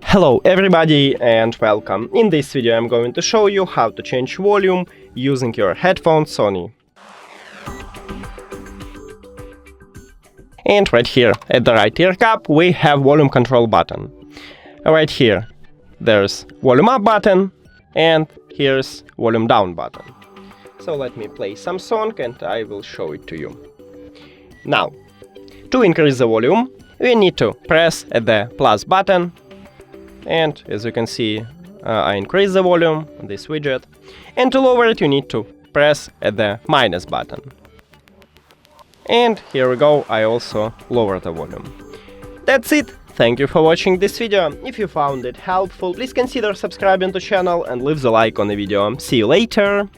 Hello everybody and welcome. In this video I'm going to show you how to change volume using your headphones Sony. And right here at the right ear cup we have volume control button. Right here there's volume up button and here's volume down button. So let me play some song and I will show it to you. Now, to increase the volume we need to press the plus button. And as you can see, I increase the volume on this widget. And to lower it, you need to press the minus button. And here we go, I also lower the volume. That's it. Thank you for watching this video. If you found it helpful, please consider subscribing to the channel and leave the like on the video. See you later!